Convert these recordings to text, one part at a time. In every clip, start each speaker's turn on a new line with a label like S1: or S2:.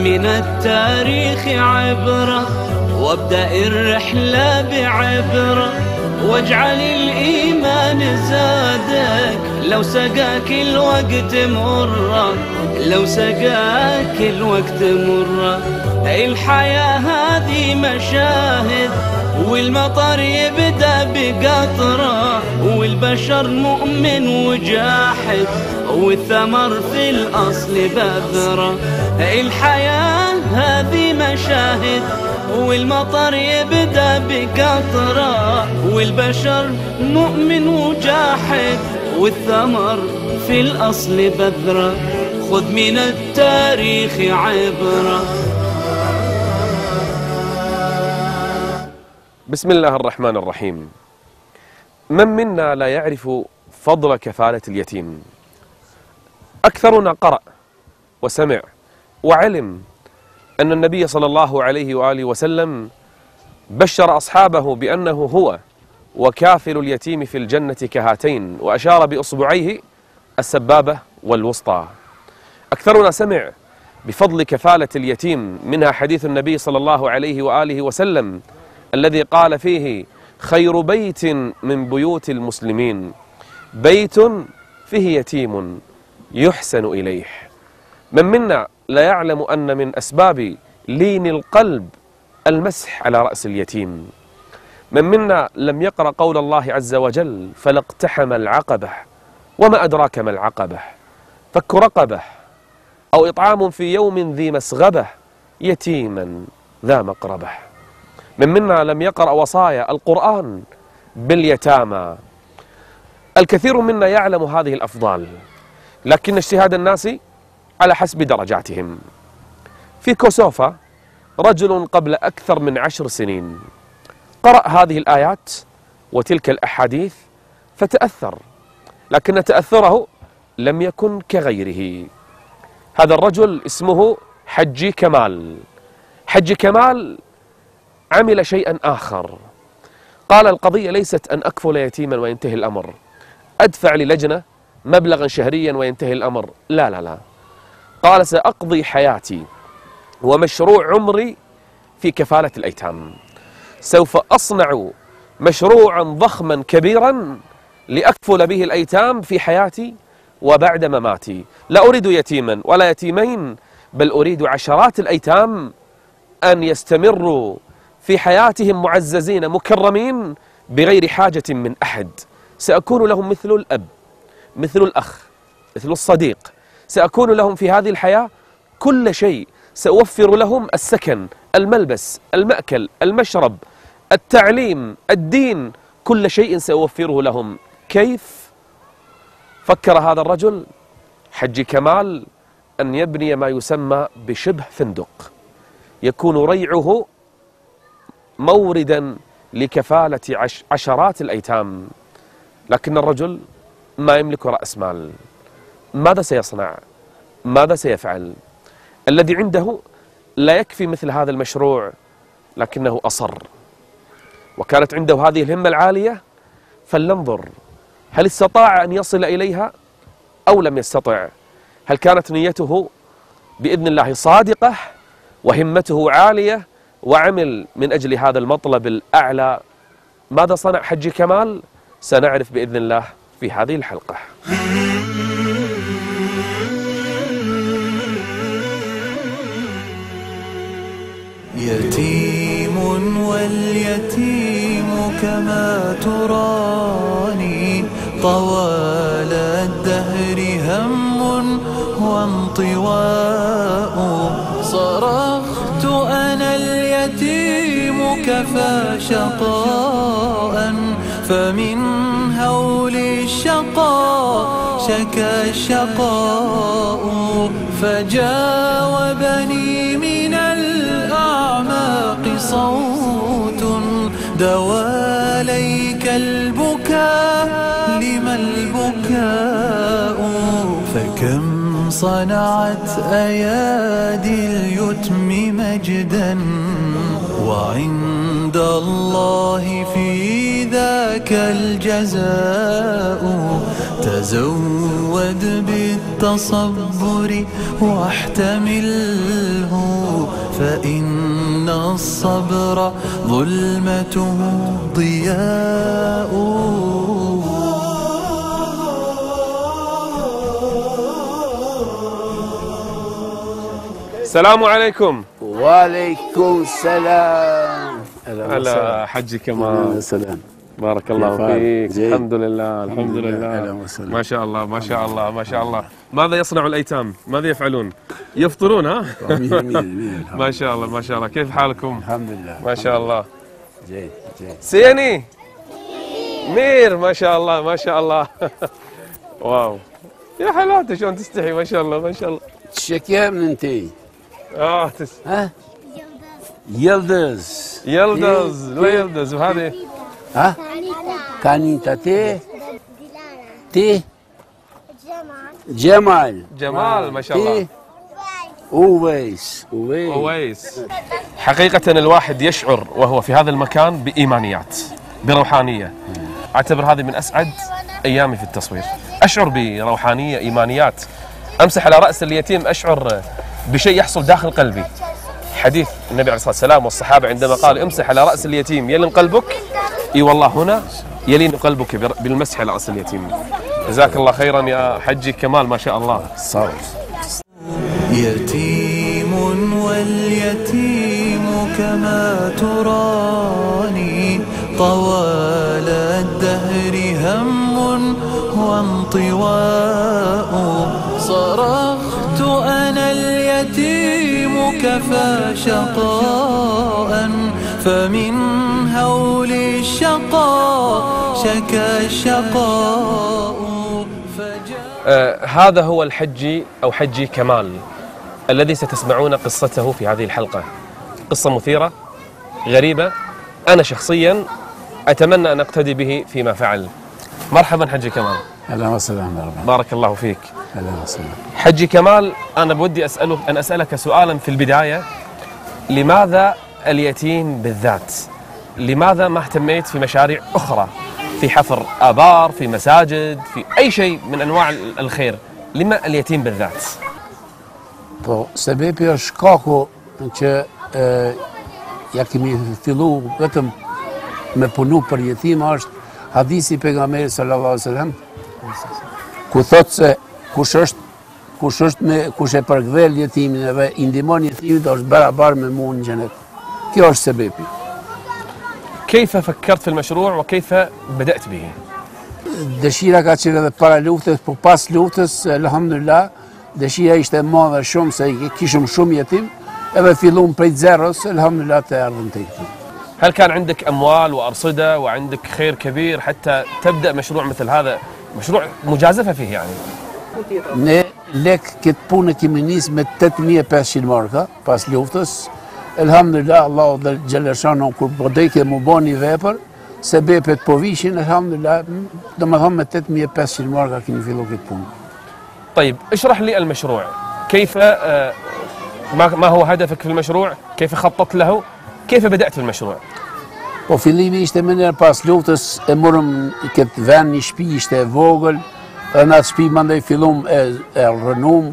S1: من التاريخ عبرة، وابدأ الرحلة بعبرة، واجعل الإيمان زادك لو سقاك الوقت مرة، لو سقاك الوقت مرة. الحياة هذه مشاهد، والمطر يبدأ بقطرة، والبشر مؤمن وجاحد، والثمر في الأصل بذرة. الحياة هذه مشاهد، والمطر يبدأ بقطرة، والبشر مؤمن وجاحد، والثمر في الأصل بذرة. خذ من التاريخ عبرة.
S2: بسم الله الرحمن الرحيم. من منا لا يعرف فضل كفالة اليتيم؟ أكثرنا قرأ وسمع وعلم أن النبي صلى الله عليه وآله وسلم بشر أصحابه بأنه هو وكافل اليتيم في الجنة كهاتين، وأشار بأصبعيه السبابة والوسطى. أكثرنا سمع بفضل كفالة اليتيم، منها حديث النبي صلى الله عليه وآله وسلم الذي قال فيه: خير بيت من بيوت المسلمين بيت فيه يتيم يحسن إليه. من منا لا يعلم أن من أسباب لين القلب المسح على رأس اليتيم. من منا لم يقرأ قول الله عز وجل: فلا اقتحم العقبة. وما أدراك ما العقبة؟ فك رقبة أو إطعام في يوم ذي مسغبة يتيما ذا مقربة. من منا لم يقرأ وصايا القرآن باليتامى. الكثير منا يعلم هذه الأفضال، لكن اجتهاد الناس على حسب درجاتهم. في كوسوفا رجل قبل أكثر من 10 سنين قرأ هذه الآيات وتلك الأحاديث فتأثر، لكن تأثره لم يكن كغيره. هذا الرجل اسمه حجي كمال. حجي كمال عمل شيئا آخر. قال: القضية ليست أن أكفل يتيما وينتهي الأمر، أدفع للجنة مبلغا شهريا وينتهي الأمر. لا لا لا. قال: سأقضي حياتي ومشروع عمري في كفالة الأيتام. سوف أصنع مشروعا ضخما كبيرا لأكفل به الأيتام في حياتي وبعد مماتي. لا أريد يتيما ولا يتيمين، بل أريد عشرات الأيتام أن يستمروا في حياتهم معززين مكرمين بغير حاجة من أحد. سأكون لهم مثل الأب، مثل الأخ، مثل الصديق. سأكون لهم في هذه الحياة كل شيء. سأوفر لهم السكن، الملبس، المأكل، المشرب، التعليم، الدين، كل شيء سأوفره لهم. كيف؟ فكر هذا الرجل حجي كمال أن يبني ما يسمى بشبه فندق، يكون ريعه موردا لكفالة عشرات الأيتام. لكن الرجل ما يملك رأس مال. ماذا سيصنع؟ ماذا سيفعل؟ الذي عنده لا يكفي مثل هذا المشروع، لكنه أصر، وكانت عنده هذه الهمة العالية. فلننظر هل استطاع أن يصل إليها أو لم يستطع. هل كانت نيته بإذن الله صادقة وهمته عالية وعمل من أجل هذا المطلب الأعلى؟ ماذا صنع حجي كمال؟ سنعرف بإذن الله في هذه الحلقة.
S3: يتيم واليتيم كما تراني طوال الدهر هم وانطواء. صرخت أنا اليتيم كفى شقاء، فمن هول الشقاء شكى الشقاء. فجاوبني من الأعماق صوت: دواليك البكاء، لما البكاء؟ فكم صنعت أيادي اليتم مجدا، وعند الله في ذاك الجزاء. تزود بالتصبر واحتمله، فإن الصبر ظلمته ضياء.
S2: السلام عليكم.
S4: وعليكم السلام.
S2: هلا حجي كمال.
S4: السلام.
S2: بارك الله فيك. الحمد لله الحمد لله. ما شاء الله ما شاء الله ما شاء الله. ماذا يصنع الأيتام؟ ماذا يفعلون؟ يفطرون ها؟ ما شاء الله ما شاء الله. كيف حالكم؟
S4: الحمد لله
S2: ما شاء الله.
S4: جيد جيد.
S2: سيني مير ما شاء الله ما شاء الله. واو يا حلاوته شلون تستحي ما شاء الله ما شاء الله.
S4: تشكيها من انتي؟ ها؟ يلدز.
S2: يلدز لا يلدز. وهذه
S4: ها؟ كانيتا تي جمال
S2: جمال ما شاء الله.
S4: أويس.
S2: حقيقة الواحد يشعر وهو في هذا المكان بإيمانيات بروحانية. أعتبر هذه من أسعد أيامي في التصوير. أشعر بروحانية إيمانيات. أمسح على رأس اليتيم أشعر بشيء يحصل داخل قلبي. حديث النبي عليه الصلاة والسلام والصحابة عندما قال امسح على رأس اليتيم يلين قلبك، اي والله هنا يلين قلبك بالمسح على رأس اليتيم. جزاك الله خيرا يا حجي كمال ما شاء الله.
S3: يتيم واليتيم كما تراني طوال الدهر هم وانطواء. صرخت أنا اليتيم كفى شقاء، فمن هول الشقاء شكا الشقاء.
S2: هذا هو الحجي أو حجي كمال الذي ستسمعون قصته في هذه الحلقة. قصة مثيرة غريبة، أنا شخصيا أتمنى أن أقتدي به فيما فعل. مرحبا حجي كمال.
S4: أهلا وسهلا.
S2: بارك الله فيك.
S4: أهلا وسهلا.
S2: حجي كمال، أنا بودي أسألك سؤالا في البداية. لماذا اليتيم بالذات؟ لماذا ما اهتميت في مشاريع أخرى، في حفر آبار، في مساجد، في أي شيء من أنواع الخير؟ لما اليتيم بالذات؟
S4: Po, sebepi është shkaku që ja kemi fillu vetëm me punu për jetima është hadithi pejgamberit sallallahu alaihi wasallam, ku thot se kush e përkthel jetimin dhe i ndihmon jetimin është barabar me mua në xhenet. Kjo është sebepi.
S2: كيف فكرت في المشروع وكيف بدأت به؟
S4: Dëshira ka qenë edhe para luftës, po pas luftës, alhamdulillah, dëshira ishte e madhe shumë se kishim shumë jetim, edhe fillum prej zeros, alhamdulillah të ardhëm te këtu.
S2: هل كان عندك أموال وأرصدة وعندك خير كبير حتى تبدأ مشروع مثل هذا؟ مشروع مجازفة فيه يعني.
S4: Ne lek këtë punë kemi nis me 8500 marka pas luftës. Alhamdulillah, Allahu dhe Gjeleshanu kur po dojke mu bo një vepër, sebepet po vishin, alhamdulillah, do më thonë me 8500 marka kemi fillu këtë punë.
S2: طيب اشرح لي المشروع. كيف ما هو هدفك في المشروع؟ كيف خططت له؟ كيف بدأت في المشروع؟
S4: Po fillimi ishte me njerë pas luftës, e morëm këtë vend, një shtëpi ishte e vogël, dhe në atë shtëpi mandej fillum e rënum,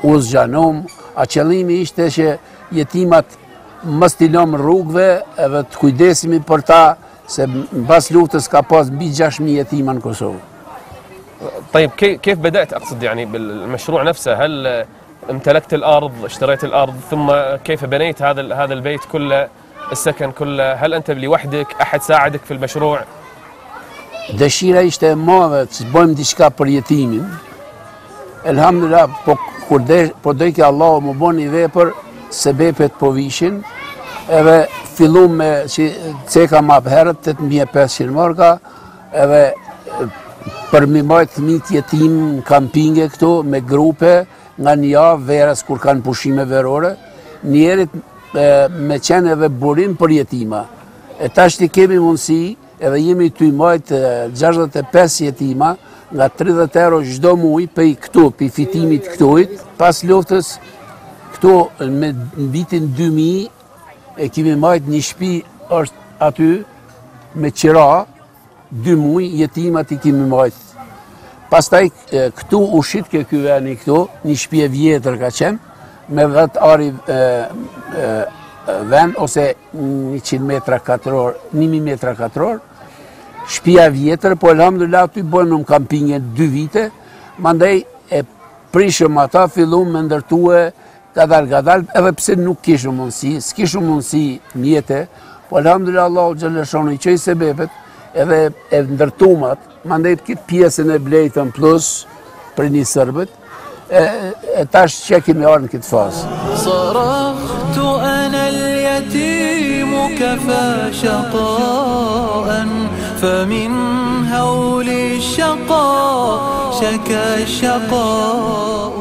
S4: u zgjanum, a qëllimi ishte që jetimat mos t'i lëm rrugëve edhe të kujdesemi për ta, se pas luftës ka pas mbi 6000 jetima në Kosovë.
S2: طيب كيف بدأت أقصد يعني بالمشروع نفسه؟ هل امتلكت الأرض، اشتريت الأرض، ثم كيف بنيت هذا البيت كله، السكن كله؟ هل أنت لوحدك؟ أحد ساعدك في المشروع؟
S4: Dëshira ishte e madhe që bëjmë diçka për jetimin. Elhamdulillah, po dojke Allahu më bon një vepër, sebepet po vishin, edhe fillum me që ceka ma përherët, 8500 marka, edhe për mi majtë fëmijët jetim në kampinge këtu, me grupe, nga një javë verës kur kanë pushime verore, njerit me qenë edhe burim për jetima. E tash të kemi mundësi, edhe jemi të i majtë 65 jetima, nga 30 euro çdo muaj për këtu, për fitimit këtujt. Pas luftës, këtu në vitin 2000, e kemi majtë një shtëpi është aty, me qira, 2 muaj jetimat i kemi majtë. Pastaj këtu u shit ke ky veni këtu, një shtëpi e vjetër ka qenë, me 10 ari vend ose 100 metra katror, 1000 metra katror, shtëpia vjetër, po elhamdulillah aty bojmë në kampinge 2 vite, mandej e prishëm ata, fillum me ndërtue gadal, edhe pse nuk kishëm mundësi, s'kishëm mundësi mjete, po elhamdulillah Allahu xhaleshon i qoj sebepet, edhe e ndërtumat, mandej këtë pjesën e blejtën plus për një sërbët, e tash që kemi arë në këtë fazë.
S3: صرخت أنا اليتيم كفى شقاء فمن هول الشقاء شكى الشقاء